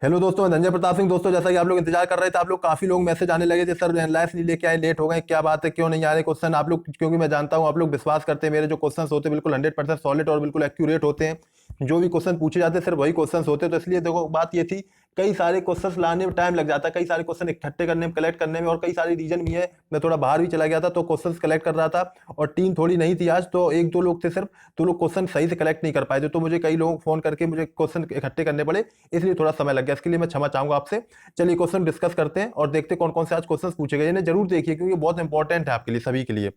Hello दोस्तों, मैं धनंजय प्रताप सिंह। दोस्तों, जैसा कि आप लोग इंतजार कर रहे थे, आप लोग काफी लोग मैसेज आने लगे थे, सर एनालाइज नहीं लेके आए, लेट हो गए, क्या बात है, क्यों नहीं आ रहे क्वेश्चन आप लोग। क्योंकि मैं जानता हूं आप लोग विश्वास करते हैं, मेरे जो क्वेश्चंस होते हैं बिल्कुल 100% सॉलिड और बिल्कुल एक्यूरेट होते हैं। जो भी क्वेश्चन पूछे जाते हैं सिर्फ वही क्वेश्चन होते हैं। तो इसलिए देखो, बात ये थी, कई सारे क्वेश्चंस लाने में टाइम लग जाता है, कई सारे क्वेश्चन इकट्ठे करने में, कलेक्ट करने में, और कई सारे रीजन भी है। मैं थोड़ा बाहर भी चला गया था तो क्वेश्चंस कलेक्ट कर रहा था, और टीम थोड़ी नहीं थी आज, तो एक दो लोग थे सिर्फ, तो लोग क्वेश्चन सही से कलेक्ट नहीं कर पाए थे, तो मुझे कई लोगों को फोन करके मुझे क्वेश्चन इकट्ठे करने पड़े, इसलिए थोड़ा समय लग गया। इसके लिए मैं क्षमा चाहूंगा आपसे। चलिए क्वेश्चन डिस्कस करते हैं और देखते हैं कौन कौन से आज क्वेश्चन पूछे गए। इन्हें जरूर देखिए क्योंकि बहुत इंपॉर्टेंट है आपके लिए, सभी के लिए।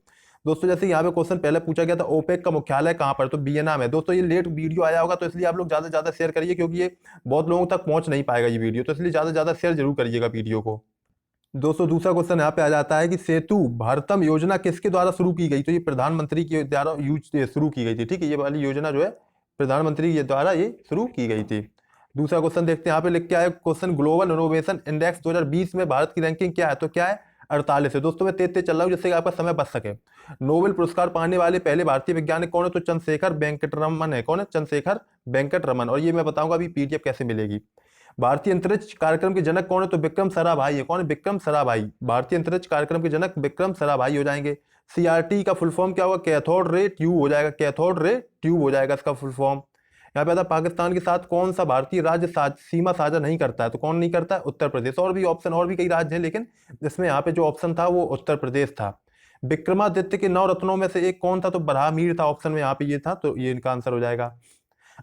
दोस्तों, जैसे यहाँ पे क्वेश्चन पहले पूछा गया था, ओपेक का मुख्यालय कहाँ पर, तो वियना में। दोस्तों, ये लेट वीडियो आया होगा तो इसलिए आप लोग ज्यादा से ज्यादा शेयर करिए, क्योंकि ये बहुत लोगों तक पहुंच नहीं पाएगा ये वीडियो, तो इसलिए ज्यादा से ज्यादा शेयर जरूर करिएगा वीडियो को। दोस्तों, दूसरा क्वेश्चन यहाँ पे आ जाता है कि सेतु भारतम योजना किसके द्वारा शुरू की गई, तो ये प्रधानमंत्री के द्वारा शुरू की गई थी। ठीक है, ये वाली योजना जो है प्रधानमंत्री के द्वारा ये शुरू की गई थी। दूसरा क्वेश्चन देखते हैं, यहाँ पे लिख के आया क्वेश्चन, ग्लोबल इनोवेशन इंडेक्स 2020 में भारत की रैंकिंग क्या है, तो क्या है, 48 है। दोस्तों, मैं तेज तेज चल रहा हूँ जिससे कि आपका समय बच सके। नोबेल पुरस्कार पाने वाले पहले भारतीय वैज्ञानिक कौन है, तो चंद्रशेखर वेंकटरमन है। कौन है, चंद्रशेखर वेंकटरमन। और ये मैं बताऊंगा अभी पीडीएफ कैसे मिलेगी। भारतीय अंतरिक्ष कार्यक्रम के जनक कौन है, तो विक्रम साराभाई है। कौन है, विक्रम साराभाई। भारतीय अंतरिक्ष कार्यक्रम के जनक विक्रम साराभाई हो जाएंगे। सीआरटी का फुल फॉर्म क्या होगा, कैथोड रे ट्यूब हो जाएगा, कैथोड रे ट्यूब हो जाएगा इसका फुल फॉर्म। यहाँ पे आता है, पाकिस्तान के साथ कौन सा भारतीय राज्य सीमा साझा नहीं करता है, तो कौन नहीं करता है, उत्तर प्रदेश। और भी ऑप्शन, और भी कई राज्य हैं, लेकिन इसमें यहाँ पे जो ऑप्शन था वो उत्तर प्रदेश था। विक्रमादित्य के 9 रत्नों में से एक कौन था, तो बरहामीर था ऑप्शन में, यहाँ पे ये था, तो ये इनका आंसर हो जाएगा।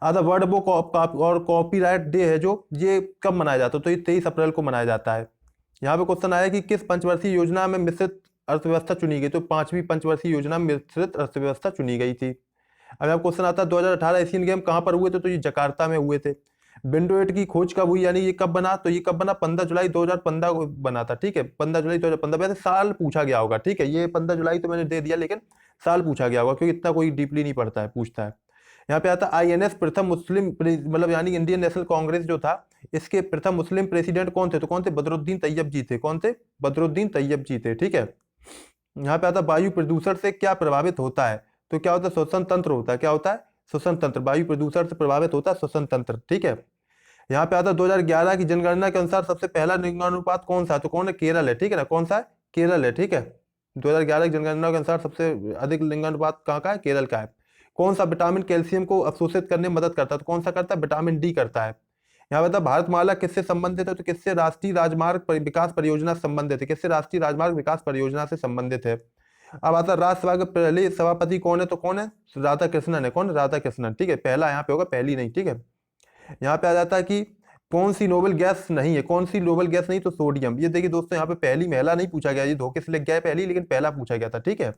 आधा वर्ल्ड बुक और कॉपीराइट डे है जो, ये कब मनाया जाता है, तो ये 23 अप्रैल को मनाया जाता है। यहाँ पे क्वेश्चन आया कि किस पंचवर्षीय योजना में मिश्रित अर्थव्यवस्था चुनी गई, तो 5वीं पंचवर्षीय योजना में मिश्रित अर्थव्यवस्था चुनी गई थी। अब यहाँ क्वेश्चन आता है, 2018 एशियन गेम कहाँ पर हुए थे, तो ये जकार्ता में हुए थे। विंडो 8 की खोज कब हुई, यानी ये कब बना, तो ये कब बना, 15 जुलाई 2015 को बना था। ठीक है, 15 जुलाई 2015। वैसे साल पूछा गया होगा, ठीक है, ये 15 जुलाई तो मैंने दे दिया, लेकिन साल पूछा गया होगा क्योंकि इतना कोई डीपली नहीं पढ़ता है, पूछता है। यहाँ पे आता है, आईएनएस प्रथम मुस्लिम मतलब यानी इंडियन नेशनल कांग्रेस जो था, इसके प्रथम मुस्लिम प्रेसिडेंट कौन थे, तो कौन थे, बदरुद्दीन तैयब जी थे। कौन थे, बदरुद्दीन तैयब जी थे। ठीक है। यहाँ पे आता है, वायु प्रदूषण से क्या प्रभावित होता है, तो क्या होता है, श्वसन तंत्र होता है। क्या होता है, श्वसन तंत्र। वायु प्रदूषण से प्रभावित होता है श्वसन तंत्र। ठीक है। यहाँ पे आता है, 2011 की जनगणना के अनुसार सबसे पहला लिंगानुपात कौन सा है, तो कौन है, केरल है। ठीक है ना, कौन सा है, केरल है। ठीक है। 2011 की जनगणना के अनुसार सबसे अधिक लिंगानुपात कहाँ का है, केरल का है। कौन सा विटामिन कैल्शियम को अवशोषित करने में मदद करता है, तो कौन सा करता है, विटामिन डी करता है। यहाँ बता, भारतमाला किससे संबंधित है, तो किससे, राष्ट्रीय राजमार्ग विकास परियोजना से संबंधित है। किससे, राष्ट्रीय राजमार्ग विकास परियोजना से संबंधित है। अब आता है, राज्यसभा के पहले सभापति कौन है, तो कौन है, राधा कृष्णन है। कौन, राधा कृष्णन। ठीक है, पहला यहाँ पे होगा, पहली नहीं। ठीक है। यहाँ पे आ जाता है कि कौन सी नोबेल गैस नहीं है, कौन सी नोबेल गैस नहीं, तो सोडियम। ये देखिए दोस्तों, यहाँ पे पहली महिला नहीं पूछा गया, ये धोखे से लग गया है पहली, लेकिन पहला पूछा गया था। ठीक है।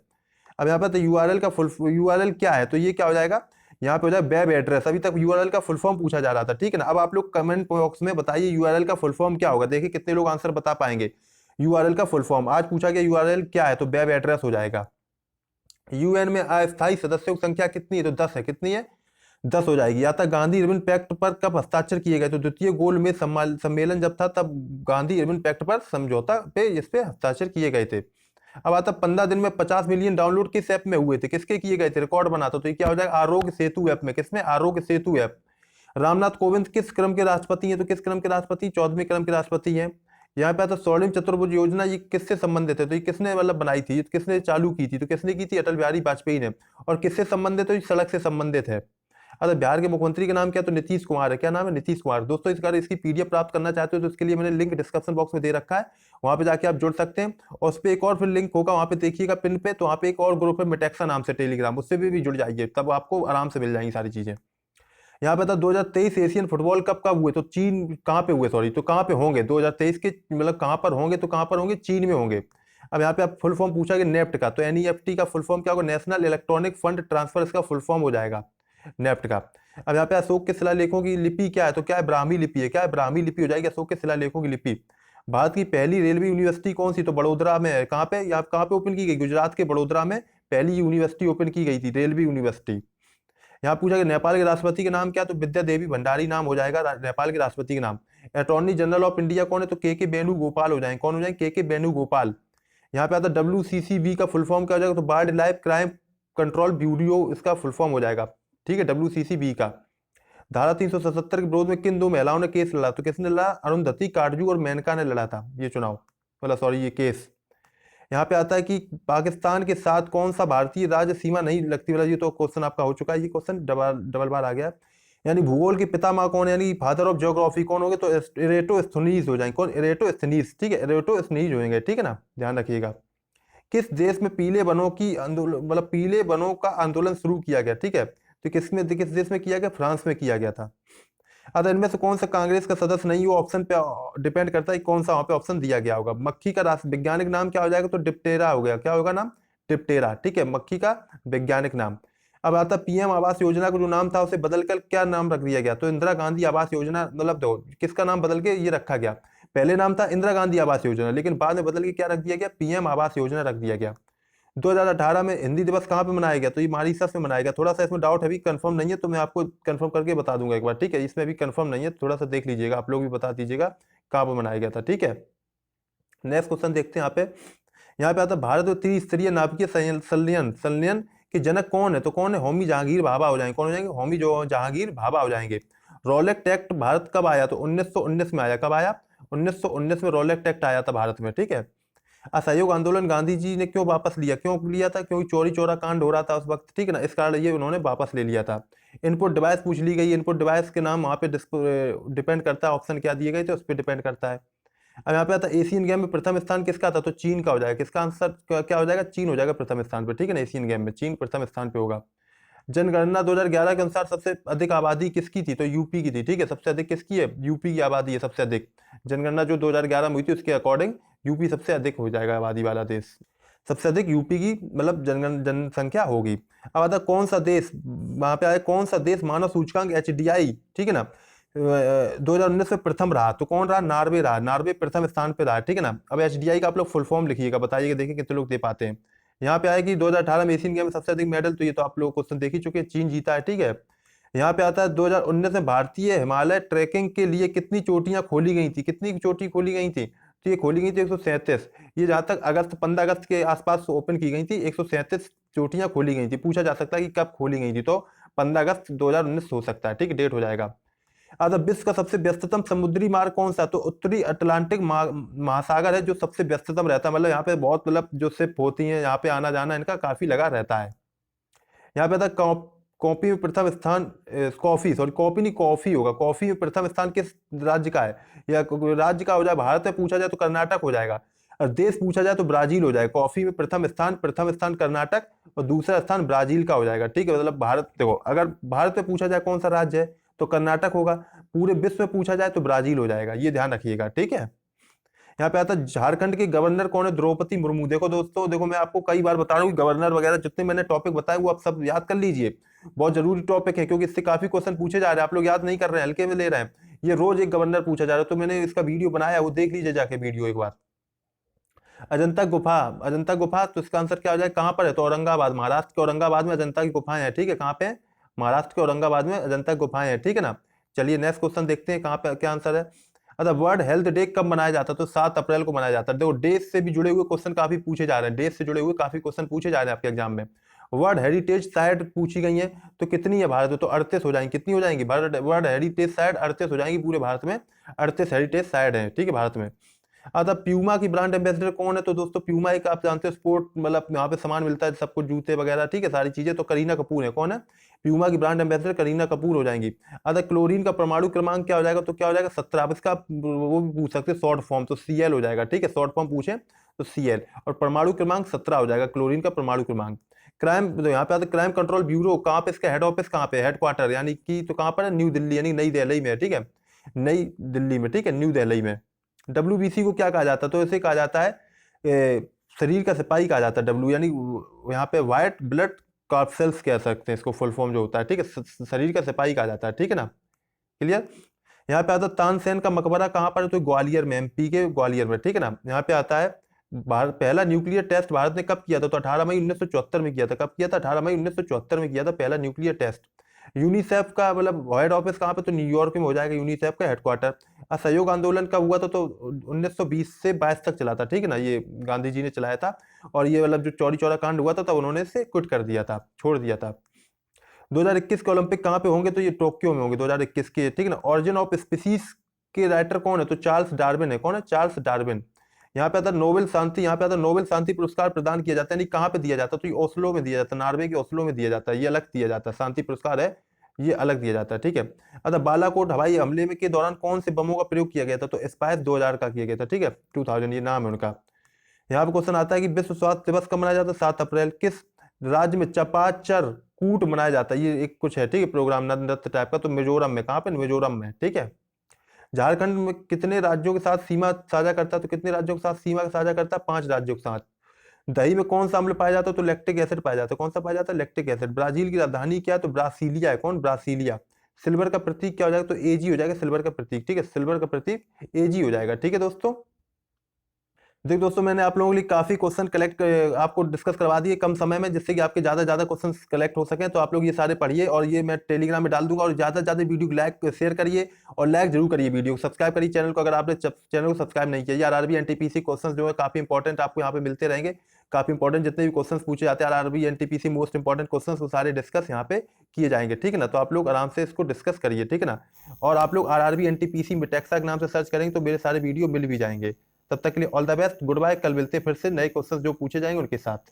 अब यहाँ पे तो यूआरएल का फुल, यूआरएल क्या है, तो ये क्या हो जाएगा, यहाँ पे हो जाएगा वेब एड्रेस। अभी तक यूआरएल का फुल फॉर्म पूछा जा रहा था। ठीक है ना। अब आप लोग कमेंट बॉक्स में बताइए यूआरएल का फुल फॉर्म क्या होगा, देखिए कितने लोग आंसर बता पाएंगे। यूआरएल का फुल फॉर्म आज पूछा गया, यूआरएल क्या है, तो वेब एड्रेस हो जाएगा। यूएन में अस्थायी सदस्यों की संख्या कितनी है, तो 10 है। कितनी है, 10 हो जाएगी। या था, गांधी इरविन पैक्ट पर कब हस्ताक्षर किए गए, तो द्वितीय गोल में सम्मेलन जब था तब गांधी इरविन पैक्ट पर समझौता पे इस पे हस्ताक्षर किए गए थे। अब आता, 15 दिन में 50 मिलियन डाउनलोड किस ऐप में हुए थे, किसके किए गए थे, रिकॉर्ड बनाता, तो ये क्या हो जाएगा, आरोग्य सेतु ऐप में। किसमें, आरोग्य सेतु ऐप। रामनाथ कोविंद किस क्रम के राष्ट्रपति हैं, तो किस क्रम के राष्ट्रपति, 14वें क्रम के राष्ट्रपति हैं। यहाँ पे आता, स्वर्णिम चतुर्भुज योजना ये किससे संबंधित है, तो ये किसने मतलब बनाई थी, किसने चालू की थी, तो किसने की थी, अटल बिहारी वाजपेयी ने। और किससे संबंधित है, तो सड़क से संबंधित है। अगर बिहार के मुख्यमंत्री का नाम क्या है, तो नीतीश कुमार है। क्या नाम है, नीतीश कुमार। दोस्तों, इसकी पीडीएफ प्राप्त करना चाहते हो तो इसके लिए मैंने लिंक डिस्क्रिप्शन बॉक्स में दे रखा है, वहां पे जाके आप जुड़ सकते हैं। और उस पर एक और फिर लिंक होगा, वहां पे देखिएगा पिन पे, तो वहां पे एक और ग्रुप है मिटेक्सा नाम से टेलीग्राम, उससे भी जुड़ जाइए, तब आपको आराम से मिल जाएंगी सारी चीजें। यहाँ पे था, 2023 एशियन फुटबॉल कप कब हुए, तो चीन कहाँ पे हुए, सॉरी, तो कहाँ पे होंगे 2023 के, मतलब कहाँ पर होंगे, तो कहाँ पर होंगे, चीन में होंगे। अब यहाँ पे आप फुल फॉर्म पूछा गया नेफ्ट का, तो एनईएफटी का फुल फॉर्म क्या होगा, नेशनल इलेक्ट्रॉनिक फंड ट्रांसफर, इसका फुल फॉर्म हो जाएगा नेफ्ट का। अब यहाँ पे अशोक के शिलालेखों की लिपि क्या है, तो क्या है, ब्राह्मी लिपि है। क्या है, ब्राह्मी लिपि हो जाएगी अशोक के शिलालेखों की लिपि। भारत की पहली रेलवे यूनिवर्सिटी कौन सी, तो बड़ोदरा में है। कहाँ पे, या कहाँ पे ओपन की गई, गुजरात के बड़ोदरा में पहली यूनिवर्सिटी ओपन की गई थी, रेलवे यूनिवर्सिटी। यहाँ पूछा कि नेपाल के राष्ट्रपति का नाम क्या, तो विद्या देवी भंडारी नाम हो जाएगा नेपाल के राष्ट्रपति का नाम। अटॉर्नी जनरल ऑफ इंडिया कौन है, तो के वेणुगोपाल हो जाएंगे। कौन हो जाएंगे, के वेणुगोपाल। यहाँ पे आता है, WCCB का फुल फॉर्म क्या हो जाएगा, तो wild life crime control bureau इसका फुल फॉर्म हो जाएगा। ठीक है, WCCB का। धारा 377 के विरोध में किन 2 महिलाओं ने केस लड़ा? तो किसने लड़ा? अरुंधति काटजू और मेनका ने लड़ा था ये चुनाव, मतलब सॉरी ये केस। यहाँ पे आता है कि पाकिस्तान के साथ कौन सा भारतीय राज्य सीमा नहीं लगती वाला, ये तो क्वेश्चन आपका हो चुका है, ये क्वेश्चन डबल बार आ गया। यानी भूगोल के पितामह कौन है, यानी फादर ऑफ ज्योग्राफी कौन होंगे? तो इरेटोस्थनीज हो जाएंगे। कौन? इरेटोस्थनीज, ठीक है, इरेटोस्थनीज होंगे, ठीक है ना, ध्यान रखिएगा। किस देश में पीले वनों की आंदोलन, मतलब पीले वनों का आंदोलन शुरू किया गया? ठीक है, तो किस देश में किया गया? फ्रांस में किया गया था। अब इनमें से कौन सा कांग्रेस का सदस्य नहीं हो? ऑप्शन पे डिपेंड करता है कौन सा वहां पे ऑप्शन दिया गया होगा। मक्खी का राष्ट्र वैज्ञानिक नाम क्या हो जाएगा? तो डिप्टेरा हो गया। क्या होगा नाम? डिप्टेरा, ठीक है, मक्खी का वैज्ञानिक नाम। अब आता पीएम आवास योजना का जो नाम था उसे बदलकर क्या नाम रख दिया गया? तो इंदिरा गांधी आवास योजना, मतलब दो किसका नाम बदल के ये रखा गया? पहले नाम था इंदिरा गांधी आवास योजना, लेकिन बाद में बदल के क्या रख दिया गया? पीएम आवास योजना रख दिया गया। 2018 में हिंदी दिवस कहाँ पे मनाया गया? तो ये मॉरिशस में मनाया गया। थोड़ा सा इसमें डाउट है, अभी कंफर्म नहीं है, तो मैं आपको कंफर्म करके बता दूंगा एक बार, ठीक है। इसमें भी कंफर्म नहीं है, थोड़ा सा देख लीजिएगा, आप लोग भी बता दीजिएगा कहाँ पे मनाया गया था, ठीक है। नेक्स्ट क्वेश्चन देखते हैं यहाँ पे आता है भारत और त्रिस्तरीय नाभिकीय संलयन संलयन के जनक कौन है? तो कौन है? होमी जहांगीर भाभा हो जाएंगे। कौन हो जाएंगे? होमी जो जहांगीर भाभा हो जाएंगे। रोलेक्ट एक्ट भारत कब आया? तो 1919 में आया। कब आया? 1919 में रोलेक्ट एक्ट आया था भारत में, ठीक है। असहयोग आंदोलन गांधी जी ने क्यों वापस लिया? क्यों लिया था? क्योंकि चोरी चोरा कांड हो रहा था उस वक्त, ठीक है ना, इस कारण ये उन्होंने वापस ले लिया था। इनपुट डिवाइस पूछ ली गई। इनपुट डिवाइस के नाम वहां पे डिपेंड करता है, ऑप्शन क्या दिए गए थे उस पर डिपेंड करता है। अब यहाँ पे आता है एशियन गेम में प्रथम स्थान किसका था? तो चीन का हो जाएगा। किसका आंसर क्या हो जाएगा? चीन हो जाएगा प्रथम स्थान पे, ठीक है ना। एशियन गेम में चीन प्रथम स्थान पे होगा। जनगणना 2011 के अनुसार सबसे अधिक आबादी किसकी थी? तो यूपी की थी, ठीक है। सबसे अधिक किसकी है? यूपी की आबादी है सबसे अधिक। जनगणना जो 2011 में हुई थी उसके अकॉर्डिंग यूपी सबसे अधिक हो जाएगा आबादी वाला देश। सबसे अधिक यूपी की मतलब जनसंख्या होगी। अब आता कौन सा देश, वहां पे आया कौन सा देश मानव सूचकांक HDI, ठीक है ना, 2019 में प्रथम रहा? तो कौन रहा? नॉर्वे रहा। नॉर्वे प्रथम स्थान पे रहा, ठीक है ना। अब HDI का आप लोग फुल फॉर्म लिखिएगा, बताइएगा, देखिए कितने लोग दे पाते हैं। यहाँ पे आया कि 2018 में एशियन गेम में सबसे अधिक मेडल, तो ये तो आप लोग क्वेश्चन देख ही चुके हैं, चीन जीता है, ठीक है। यहाँ पे आता है 2019 में भारतीय हिमालय ट्रैकिंग के लिए कितनी चोटियां खोली गई थी? कितनी चोटी खोली गई थी? तो ये खोली गई थी 137। ये जहां तक 15 अगस्त के आसपास ओपन की गई थी, 137 चोटियां खोली गई थी। पूछा जा सकता है कि कब खोली गई थी, तो 15 अगस्त 2019 हो सकता है, ठीक, डेट हो जाएगा। अब विश्व का सबसे व्यस्ततम समुद्री मार्ग कौन सा? तो उत्तरी अटलांटिक महासागर है जो सबसे व्यस्ततम रहता है, मतलब यहाँ पे बहुत, मतलब जो शिप होती हैं यहाँ पे आना जाना इनका काफी लगा रहता है। यहाँ पे था कॉफी में प्रथम स्थान, कॉफी सॉरी कॉफी नहीं कॉफी होगा। कॉफी में प्रथम स्थान किस राज्य का है? या राज्य का हो जाए, भारत में पूछा जाए तो कर्नाटक हो जाएगा, और देश पूछा जाए तो ब्राजील हो जाएगा। कॉफी में प्रथम स्थान कर्नाटक और दूसरा स्थान ब्राजील का हो जाएगा, ठीक है। मतलब भारत, देखो अगर भारत में पूछा जाए कौन सा राज्य है तो कर्नाटक होगा, पूरे विश्व में पूछा जाए तो ब्राजील हो जाएगा, ये ध्यान रखिएगा, ठीक है। यहाँ पे आता है झारखंड के गवर्नर कौन है? द्रौपदी मुर्मू। देखो दोस्तों, देखो मैं आपको कई बार बता रहा हूँ गवर्नर वगैरह जितने मैंने टॉपिक बताए वो आप सब याद कर लीजिए, बहुत जरूरी टॉपिक है, क्योंकि इससे काफी क्वेश्चन पूछे जा रहे हैं, आप लोग याद नहीं कर रहे हैं, हल्के में ले रहे हैं। ये रोज एक गवर्नर पूछा जा रहा है, तो मैंने इसका वीडियो बनाया, वो देख लीजिए जाके वीडियो एक बार। अजंता गुफा, अजंता गुफा, तो इसका आंसर क्या हो जाए? कहाँ पर है? तो औरंगाबाद, महाराष्ट्र के औरंगाबाद में अजंता की गुफाएं हैं, ठीक है। कहाँ पे? महाराष्ट्र के औरंगाबाद में अजंता गुफाएं हैं, ठीक है ना। चलिए नेक्स्ट क्वेश्चन देखते हैं, कहाँ पे क्या आंसर है। अच्छा, वर्ल्ड हेल्थ डे कब मनाया जाता है? तो 7 अप्रैल को मनाया जाता है। देखो डेज से भी जुड़े हुए क्वेश्चन काफी पूछे जा रहे हैं, डेज से जुड़े हुए काफी क्वेश्चन पूछे जा रहे हैं आपके एग्जाम में। वर्ल्ड हेरिटेज साइट पूछी गई है, तो कितनी है भारत में? तो 38 हो जाएंगी। कितनी हो जाएंगी? वर्ल्ड हेरिटेज साइट 38 हो जाएंगी पूरे भारत में, 38 हेरिटेज साइट है, ठीक है, भारत में। अच्छा, प्यूमा की ब्रांड एम्बेसडर कौन है? तो दोस्तों प्यूमा एक आप जानते हो स्पोर्ट, मतलब यहाँ पे सामान मिलता है सबको, जूते वगैरह, ठीक है, सारी चीजें, तो करीना कपूर है। कौन है? प्यूमा की ब्रांड एम्बेसडर करीना कपूर हो जाएंगी। अच्छा, क्लोरीन का परमाणु क्रमांक क्या हो जाएगा? तो क्या हो जाएगा? 17। अब इसका वो भी पूछ सकते हैं शॉर्ट फॉर्म, तो Cl हो जाएगा, ठीक है, शॉर्ट फॉर्म पूछे तो Cl, और परमाणु क्रमांक 17 हो जाएगा क्लोरीन का परमाणु क्रमांक। क्राइम, तो यहाँ पे आता है क्राइम कंट्रोल ब्यूरो, कहाँ पे इसका हेड ऑफिस कहाँ पे? हेडक्वार्टर यानी कि तो कहाँ पर है? न्यू दिल्ली, यानी नई दिल्ली में, ठीक है, नई दिल्ली में, ठीक है, न्यू दिल्ली में। WBC को क्या कहा जाता है? तो इसे कहा जाता है शरीर का सिपाही कहा जाता है, डब्ल्यू, यानी यहाँ पे व्हाइट ब्लड कॉर्पसेल्स कह सकते हैं इसको, फुल फॉर्म जो होता है, ठीक है, शरीर का सिपाही कहा जाता है, ठीक है ना, क्लियर। यहाँ पे आता है तानसेन का मकबरा कहाँ पर है? तो ग्वालियर में, MP के ग्वालियर में, ठीक है ना। यहाँ पे आता है भारत पहला न्यूक्लियर टेस्ट भारत ने कब किया था? तो 18 मई 1974 में किया था। कब किया था? 18 मई 1974 में किया था पहला न्यूक्लियर टेस्ट। यूनिसेफ का मतलब हेड ऑफिस कहाँ पे? तो न्यूयॉर्क में हो जाएगा यूनिसेफ का हेडक्वार्टर। असहयोग आंदोलन कब हुआ था? तो 1920 से 22 तक चला था, ठीक है ना, ये गांधी जी ने चलाया था। और ये मतलब जो चौरी चौरा कांड हुआ था तब उन्होंने इसे क्विट कर दिया था, छोड़ दिया था। 2021 के ओलंपिक कहाँ पे होंगे, तो ये टोक्यो में होंगे 2021 के, ठीक है ना। ऑरिजिन ऑफ स्पीसीज के राइटर कौन है, तो चार्ल्स डार्विन है। कौन है, चार्ल्स डार्विन। यहाँ पे आता है नोबेल शांति, यहाँ पे आता है नोबेल शांति पुरस्कार प्रदान किया जाता है, नहीं कहाँ पे दिया जाता है, तो ये ओस्लो में दिया जाता है, नॉर्वे के ओस्लो में दिया जाता है, ये अलग दिया जाता है, शांति पुरस्कार है ये अलग दिया जाता है, ठीक है। अच्छा, बालाकोट हवाई हमले में के दौरान कौन से बमों का प्रयोग किया गया था, तो स्पाइस 2000 का किया गया था, ठीक है, 2000 ये नाम है उनका। यहाँ पे क्वेश्चन आता है कि विश्व स्वास्थ्य दिवस कब मनाया जाता है, 7 अप्रैल। किस राज्य में चपाचर कूट मनाया जाता है, ये एक कुछ है, ठीक है, प्रोग्राम नृत्य टाइप का, तो मिजोरम में। कहाँ पे, मिजोरम में, ठीक है। झारखंड में कितने राज्यों के साथ सीमा साझा करता है, तो कितने राज्यों के साथ सीमा साझा करता है, 5 राज्यों के साथ। दही में कौन सा अम्ल पाया जाता है, तो लैक्टिक एसिड पाया जाता है। कौन सा पाया जाता है, लैक्टिक एसिड। ब्राजील की राजधानी क्या है, तो ब्रासीलिया है। कौन, ब्रासीलिया। सिल्वर का प्रतीक क्या हो जाएगा, तो एजी हो जाएगा, सिल्वर का प्रतीक, ठीक है, सिल्वर का प्रतीक एजी हो जाएगा, ठीक है दोस्तों। देखिए दोस्तों, मैंने आप लोगों के लिए काफी क्वेश्चन कलेक्ट आपको डिस्कस करवा दिए कम समय में, जिससे कि आपके ज्यादा ज्यादा क्वेश्चन कलेक्ट हो सकें। तो आप लोग ये सारे पढ़िए और ये मैं टेलीग्राम में डाल दूंगा, और ज्यादा से ज्यादा वीडियो को लाइक शेयर करिए और लाइक जरूर करिए, वीडियो को सब्सक्राइब करिए चैनल को, अगर आपने चैनल को सब्सक्राइब नहीं किया। आरआरबी एनटीपीसी क्वेश्चन जो है काफी इंपॉर्टेंट आपको यहाँ पे मिलते रहेंगे, काफी इंपॉर्टेंट जितने भी क्वेश्चन पूछे जाते हैं RRB NTPC most important question, वो सारे डिस्कस यहाँ पे किए जाएंगे, ठीक है ना। तो आप लोग आराम से इसको डिस्कस करिए, ठीक है ना। और आप लोग आरआरबी एनटीपीसी में टेक्सा के नाम से सर्च करेंगे तो मेरे सारे वीडियो मिल भी जाएंगे। तब तक के लिए all the best, goodbye. कल मिलते हैं फिर से नए क्वेश्चन जो पूछे जाएंगे उनके साथ।